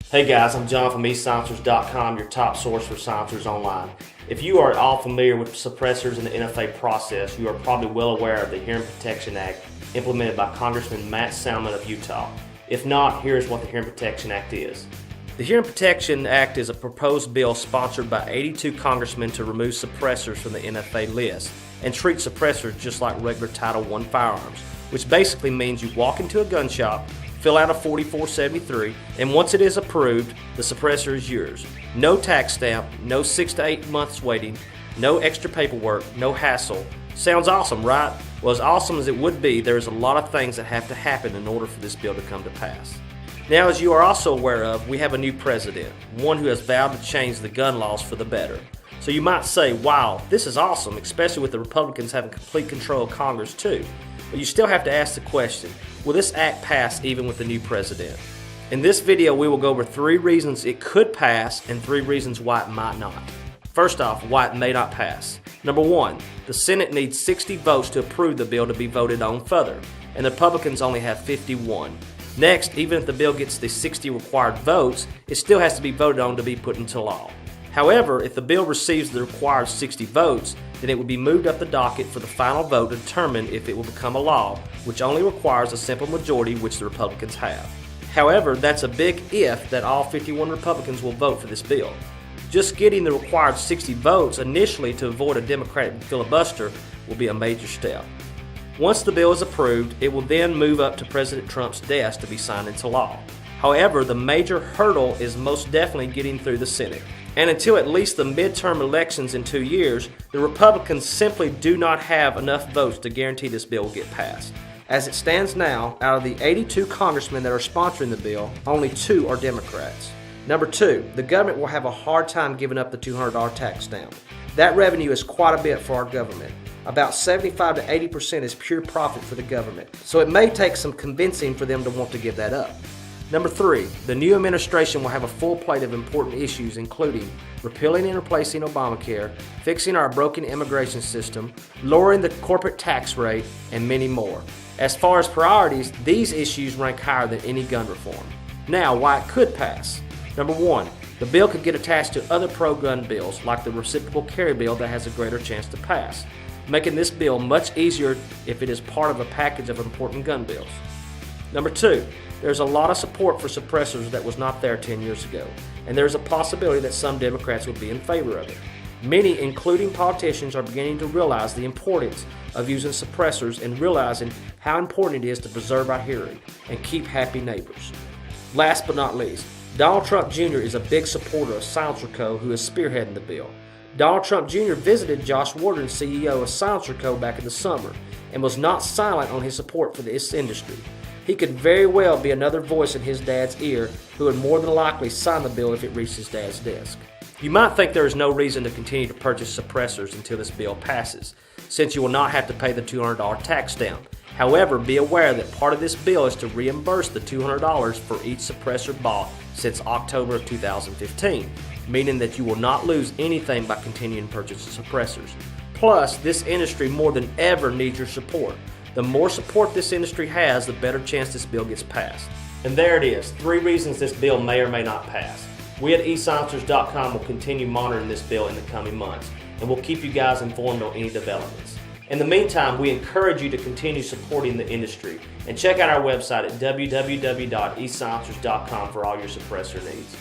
Hey guys, I'm John from eSilencers.com, your top source for silencers online. If you are all familiar with suppressors in the NFA process, you are probably well aware of the Hearing Protection Act implemented by Congressman Matt Salmon of Utah. If not, here's what the Hearing Protection Act is. The Hearing Protection Act is a proposed bill sponsored by 82 congressmen to remove suppressors from the NFA list and treat suppressors just like regular Title I firearms, which basically means you walk into a gun shop, fill out a 4473, and once it is approved, the suppressor is yours. No tax stamp, no 6 to 8 months waiting, no extra paperwork, no hassle. Sounds awesome, right? Well, as awesome as it would be, there's a lot of things that have to happen in order for this bill to come to pass. Now, as you are also aware of, we have a new president, one who has vowed to change the gun laws for the better. So you might say, wow, this is awesome, especially with the Republicans having complete control of Congress too. But you still have to ask the question, will this act pass even with the new president? In this video, we will go over 3 reasons it could pass and 3 reasons why it might not. First off, why it may not pass. Number 1, the Senate needs 60 votes to approve the bill to be voted on further, and the Republicans only have 51. Next, even if the bill gets the 60 required votes, it still has to be voted on to be put into law. However, if the bill receives the required 60 votes, then it would be moved up the docket for the final vote to determine if it will become a law, which only requires a simple majority, which the Republicans have. However, that's a big if that all 51 Republicans will vote for this bill. Just getting the required 60 votes initially to avoid a Democratic filibuster will be a major step. Once the bill is approved, it will then move up to President Trump's desk to be signed into law. However, the major hurdle is most definitely getting through the Senate. And until at least the midterm elections in 2 years, the Republicans simply do not have enough votes to guarantee this bill will get passed. As it stands now, out of the 82 congressmen that are sponsoring the bill, only 2 are Democrats. Number 2, the government will have a hard time giving up the $200 tax stamp. That revenue is quite a bit for our government. About 75 to 80% is pure profit for the government, so it may take some convincing for them to want to give that up. Number 3, the new administration will have a full plate of important issues including repealing and replacing Obamacare, fixing our broken immigration system, lowering the corporate tax rate, and many more. As far as priorities, these issues rank higher than any gun reform. Now, why it could pass. Number 1, the bill could get attached to other pro-gun bills like the reciprocal carry bill that has a greater chance to pass, making this bill much easier if it is part of a package of important gun bills. Number 2, there's a lot of support for suppressors that was not there 10 years ago, and there's a possibility that some Democrats would be in favor of it. Many, including politicians, are beginning to realize the importance of using suppressors and realizing how important it is to preserve our hearing and keep happy neighbors. Last but not least, Donald Trump Jr. is a big supporter of Silencer Co., who is spearheading the bill. Donald Trump Jr. visited Josh Warden, CEO of Silencer Co. back in the summer, and was not silent on his support for this industry. He could very well be another voice in his dad's ear who would more than likely sign the bill if it reached his dad's desk. You might think there is no reason to continue to purchase suppressors until this bill passes, since you will not have to pay the $200 tax stamp. However, be aware that part of this bill is to reimburse the $200 for each suppressor bought since October of 2015, meaning that you will not lose anything by continuing to purchase the suppressors. Plus, this industry more than ever needs your support. The more support this industry has, the better chance this bill gets passed. And there it is, 3 reasons this bill may or may not pass. We at eSilencers.com will continue monitoring this bill in the coming months, and we'll keep you guys informed on any developments. In the meantime, we encourage you to continue supporting the industry, and check out our website at www.esilencers.com for all your suppressor needs.